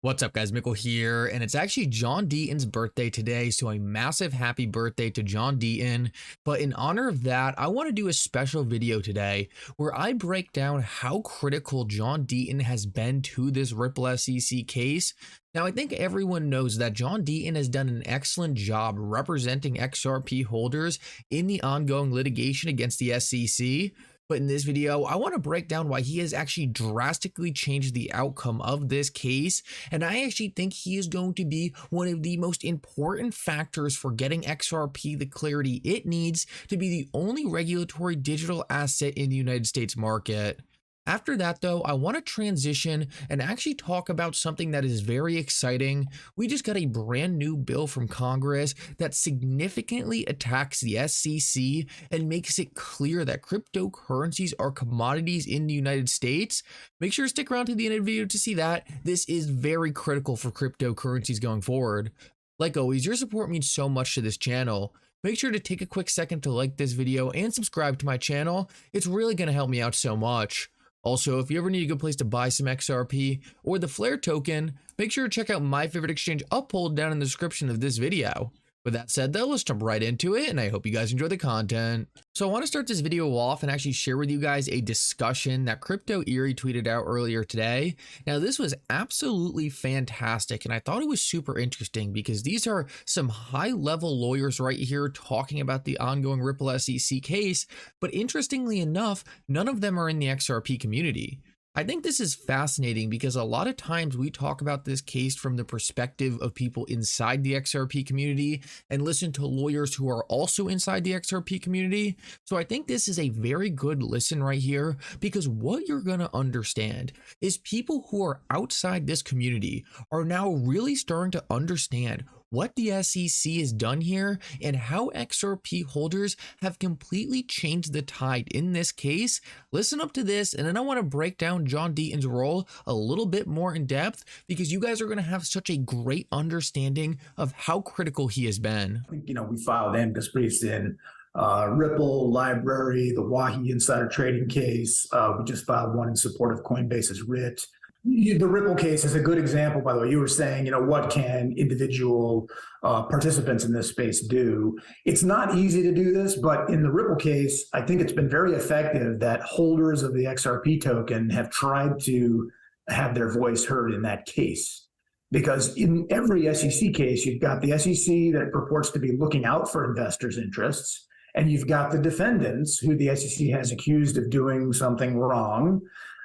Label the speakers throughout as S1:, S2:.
S1: What's up, guys? Mickle here, and it's actually John Deaton's birthday today, so a massive happy birthday to John Deaton. But in honor of that, I want to do a special video today where I break down how critical John Deaton has been to this Ripple SEC case. Now, I think everyone knows that John Deaton has done an excellent job representing XRP holders in the ongoing litigation against the SEC. But in this video, I want to break down why he has actually drastically changed the outcome of this case. And I actually think he is going to be one of the most important factors for getting XRP the clarity it needs to be the only regulatory digital asset in the United States market. After that, though, I want to transition and actually talk about something that is very exciting. We just got a brand new bill from Congress that significantly attacks the SEC and makes it clear that cryptocurrencies are commodities in the United States. Make sure to stick around to the end of the video to see that. This is very critical for cryptocurrencies going forward. Like always, your support means so much to this channel. Make sure to take a quick second to like this video and subscribe to my channel. It's really going to help me out so much. Also, if you ever need a good place to buy some XRP or the Flare token, make sure to check out my favorite exchange Uphold down in the description of this video. With that said though, let's jump right into it, and I hope you guys enjoy the content. So I want to start this video off and actually share with you guys a discussion that Crypto Eerie tweeted out earlier today. Now this was absolutely fantastic, and I thought it was super interesting because these are some high-level lawyers right here talking about the ongoing Ripple SEC case, but interestingly enough, none of them are in the XRP community. I think this is fascinating because a lot of times we talk about this case from the perspective of people inside the XRP community and listen to lawyers who are also inside the XRP community. So I think this is a very good listen right here, because what you're going to understand is people who are outside this community are now really starting to understand what the SEC has done here and how XRP holders have completely changed the tide in this case. Listen up to this, and then I want to break down John Deaton's role a little bit more in depth, because you guys are going to have such a great understanding of how critical he has been.
S2: We filed amicus briefs in Ripple, Library, the Wahi insider trading case. We just filed one in support of Coinbase's writ. The Ripple case is a good example, by the way. You were saying, what can individual participants in this space do? It's not easy to do this, but in the Ripple case, I think it's been very effective that holders of the XRP token have tried to have their voice heard in that case. Because in every SEC case, you've got the SEC that purports to be looking out for investors' interests, and you've got the defendants who the SEC has accused of doing something wrong.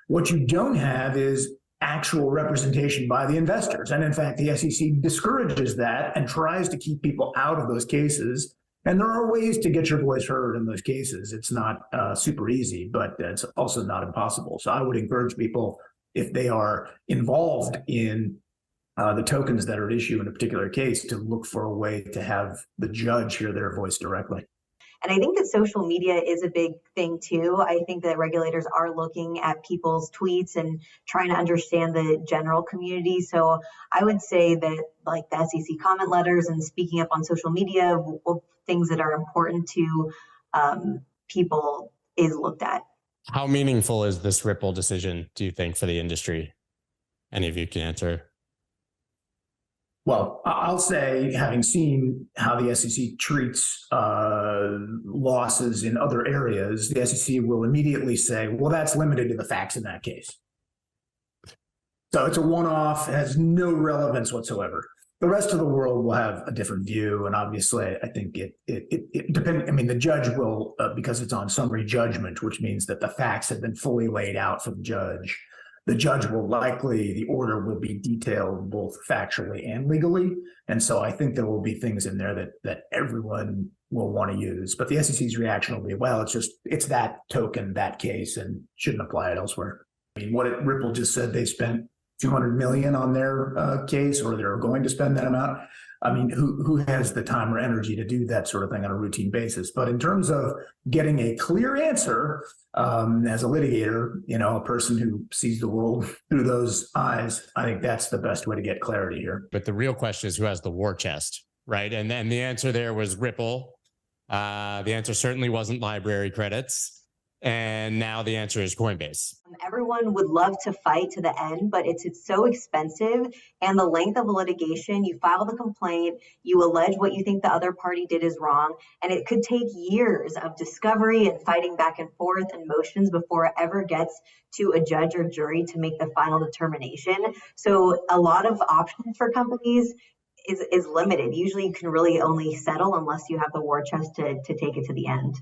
S2: What you don't have is actual representation by the investors. And in fact, the SEC discourages that and tries to keep people out of those cases. And there are ways to get your voice heard in those cases. It's not super easy, but it's also not impossible. So I would encourage people, if they are involved in the tokens that are at issue in a particular case, to look for a way to have the judge hear their voice directly.
S3: And I think that social media is a big thing too. I think that regulators are looking at people's tweets and trying to understand the general community. So I would say that like the SEC comment letters and speaking up on social media, things that are important to people is looked at.
S4: How meaningful is this Ripple decision, do you think, for the industry? Any of you can answer.
S2: Well, I'll say, having seen how the SEC treats losses in other areas, the SEC will immediately say, well, that's limited to the facts in that case. So it's a one-off, has no relevance whatsoever. The rest of the world will have a different view, and obviously, I think it depends. I mean, the judge will, because it's on summary judgment, which means that the facts have been fully laid out for the judge. The judge will likely, the order will be detailed both factually and legally. And so I think there will be things in there that everyone will want to use. But the SEC's reaction will be, well, it's that token, that case, and shouldn't apply it elsewhere. I mean, Ripple just said they spent $200 million on their case, or they're going to spend that amount. I mean, who has the time or energy to do that sort of thing on a routine basis? But in terms of getting a clear answer, as a litigator, a person who sees the world through those eyes, I think that's the best way to get clarity here.
S4: But the real question is, who has the war chest, right? And then the answer there was Ripple. The answer certainly wasn't library credits. And now the answer is Coinbase.
S3: Everyone would love to fight to the end, but it's so expensive, and the length of litigation, you file the complaint, you allege what you think the other party did is wrong, and it could take years of discovery and fighting back and forth and motions before it ever gets to a judge or jury to make the final determination. So a lot of options for companies is limited. Usually you can really only settle unless you have the war chest to take it to the end.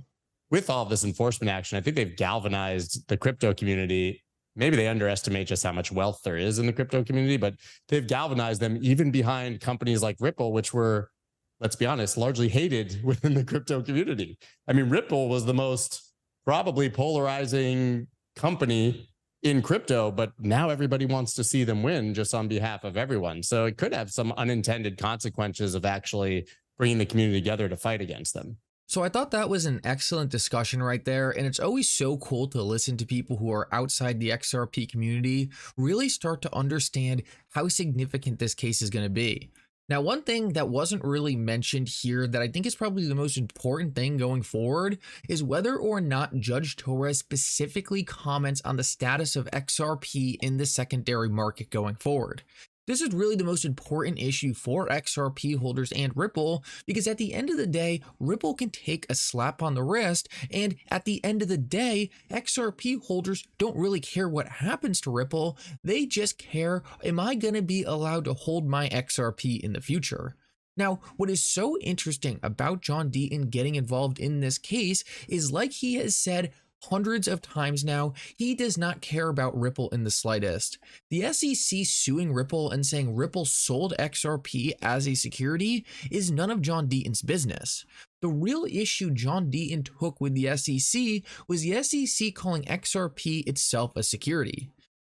S4: With all of this enforcement action, I think they've galvanized the crypto community. Maybe they underestimate just how much wealth there is in the crypto community, but they've galvanized them even behind companies like Ripple, which were, let's be honest, largely hated within the crypto community. I mean, Ripple was the most probably polarizing company in crypto, but now everybody wants to see them win just on behalf of everyone. So it could have some unintended consequences of actually bringing the community together to fight against them.
S1: So I thought that was an excellent discussion right there, and it's always so cool to listen to people who are outside the XRP community really start to understand how significant this case is going to be. Now, one thing that wasn't really mentioned here that I think is probably the most important thing going forward is whether or not Judge Torres specifically comments on the status of XRP in the secondary market going forward. This is really the most important issue for XRP holders and Ripple, because at the end of the day, Ripple can take a slap on the wrist, and at the end of the day, XRP holders don't really care what happens to Ripple. They just care, am I going to be allowed to hold my XRP in the future? Now, what is so interesting about John Deaton getting involved in this case is, like he has said hundreds of times now, he does not care about Ripple in the slightest. The SEC suing Ripple and saying Ripple sold XRP as a security is none of John Deaton's business. The real issue John Deaton took with the SEC was the SEC calling XRP itself a security.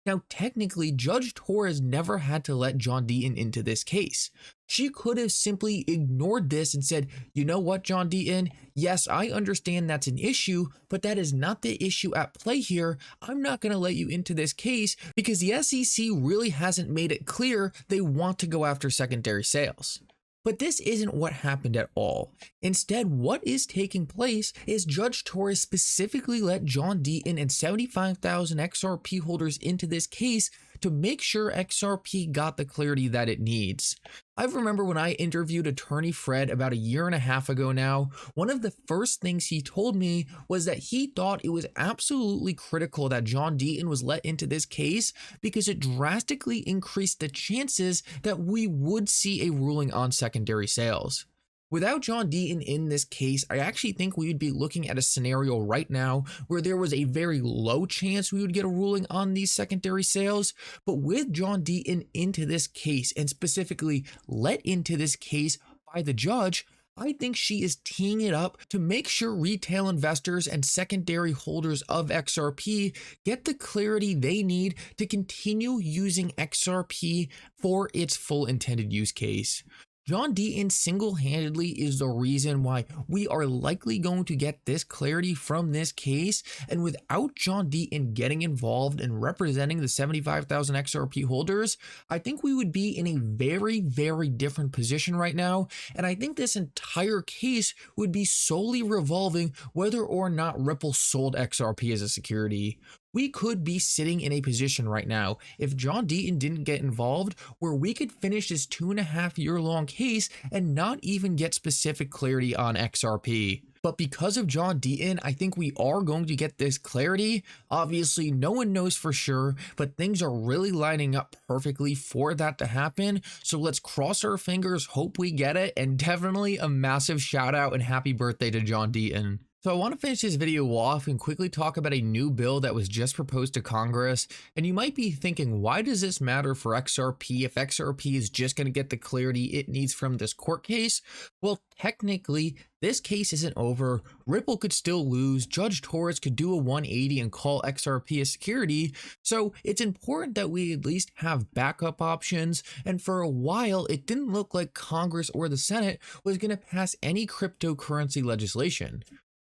S1: Now, technically, Judge Torres never had to let John Deaton into this case. She could have simply ignored this and said, you know what, John Deaton? Yes, I understand that's an issue, but that is not the issue at play here. I'm not going to let you into this case because the SEC really hasn't made it clear they want to go after secondary sales. But this isn't what happened at all. Instead, what is taking place is Judge Torres specifically let John Deaton and 75,000 XRP holders into this case to make sure XRP got the clarity that it needs. I remember when I interviewed attorney Fred about a year and a half ago now, one of the first things he told me was that he thought it was absolutely critical that John Deaton was let into this case because it drastically increased the chances that we would see a ruling on secondary sales. Without John Deaton in this case, I actually think we would be looking at a scenario right now where there was a very low chance we would get a ruling on these secondary sales. But with John Deaton into this case, and specifically let into this case by the judge, I think she is teeing it up to make sure retail investors and secondary holders of XRP get the clarity they need to continue using XRP for its full intended use case. John Deaton single-handedly is the reason why we are likely going to get this clarity from this case, and without John Deaton getting involved and representing the 75,000 XRP holders, I think we would be in a very, very different position right now, and I think this entire case would be solely revolving whether or not Ripple sold XRP as a security. We could be sitting in a position right now, if John Deaton didn't get involved, where we could finish this 2.5-year-long case and not even get specific clarity on XRP. But because of John Deaton, I think we are going to get this clarity. Obviously, no one knows for sure, but things are really lining up perfectly for that to happen. So let's cross our fingers, hope we get it, and definitely a massive shout out and happy birthday to John Deaton. So I want to finish this video off and quickly talk about a new bill that was just proposed to Congress. And you might be thinking, why does this matter for XRP if XRP is just going to get the clarity it needs from this court case? Well, technically, this case isn't over. Ripple could still lose. Judge Torres could do a 180 and call XRP a security. So it's important that we at least have backup options. And for a while, it didn't look like Congress or the Senate was going to pass any cryptocurrency legislation.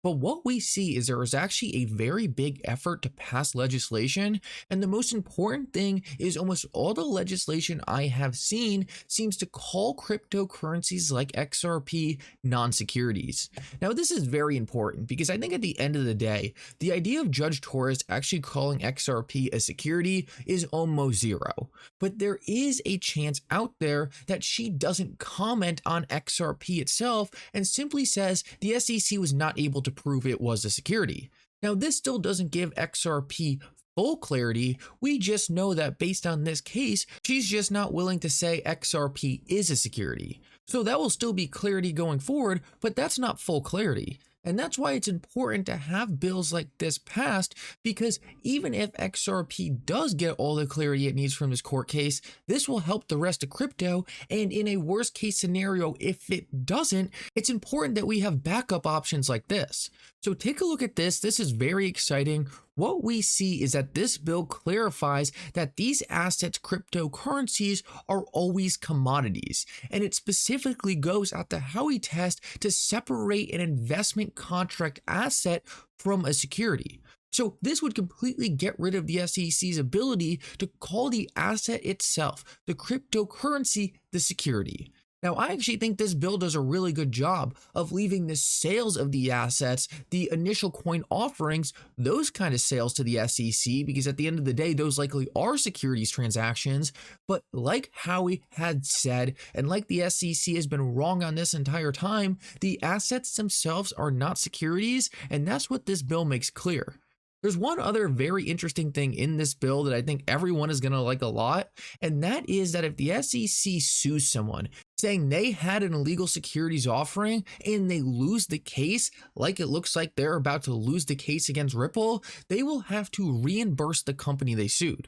S1: But what we see is there is actually a very big effort to pass legislation, and the most important thing is almost all the legislation I have seen seems to call cryptocurrencies like XRP non-securities. Now this is very important because I think at the end of the day, the idea of Judge Torres actually calling XRP a security is almost zero. But there is a chance out there that she doesn't comment on XRP itself and simply says the SEC was not able to prove it was a security. Now, this still doesn't give XRP full clarity. We just know that based on this case, she's just not willing to say XRP is a security. So that will still be clarity going forward, but that's not full clarity. And that's why it's important to have bills like this passed, because even if XRP does get all the clarity it needs from this court case, this will help the rest of crypto. And in a worst case scenario, if it doesn't, it's important that we have backup options like this. So take a look at this. This is very exciting. What we see is that this bill clarifies that these assets, cryptocurrencies, are always commodities, and it specifically goes at the Howey test to separate an investment contract asset from a security. So this would completely get rid of the SEC's ability to call the asset itself, the cryptocurrency, the security. Now, I actually think this bill does a really good job of leaving the sales of the assets, the initial coin offerings, those kind of sales to the SEC, because at the end of the day, those likely are securities transactions. But like Howey had said, and like the SEC has been wrong on this entire time, the assets themselves are not securities, and that's what this bill makes clear. There's one other very interesting thing in this bill that I think everyone is going to like a lot, and that is that if the SEC sues someone saying they had an illegal securities offering and they lose the case, like it looks like they're about to lose the case against Ripple, they will have to reimburse the company they sued.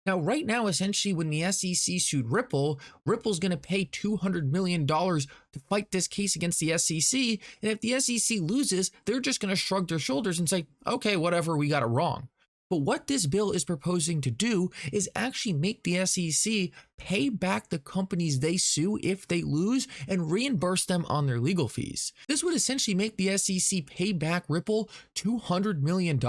S1: Now, right now, essentially, when the SEC sued Ripple, Ripple's going to pay $200 million to fight this case against the SEC. And if the SEC loses, they're just going to shrug their shoulders and say, okay, whatever, we got it wrong. But what this bill is proposing to do is actually make the SEC pay back the companies they sue if they lose and reimburse them on their legal fees. This would essentially make the SEC pay back Ripple $200 million.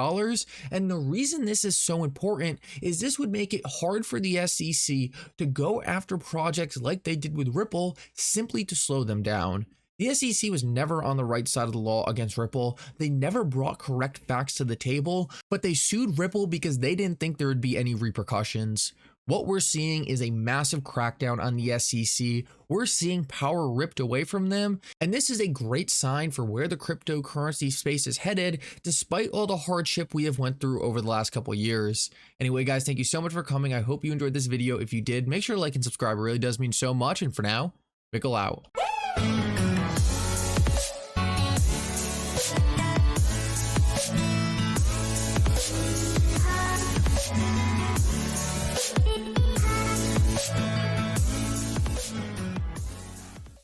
S1: And the reason this is so important is this would make it hard for the SEC to go after projects like they did with Ripple simply to slow them down. The SEC was never on the right side of the law against Ripple. They never brought correct facts to the table, but they sued Ripple because they didn't think there would be any repercussions. What we're seeing is a massive crackdown on the SEC. We're seeing power ripped away from them, and this is a great sign for where the cryptocurrency space is headed, despite all the hardship we have went through over the last couple of years. Anyway, guys, thank you so much for coming. I hope you enjoyed this video. If you did, make sure to like and subscribe. It really does mean so much, and for now, Mickle out.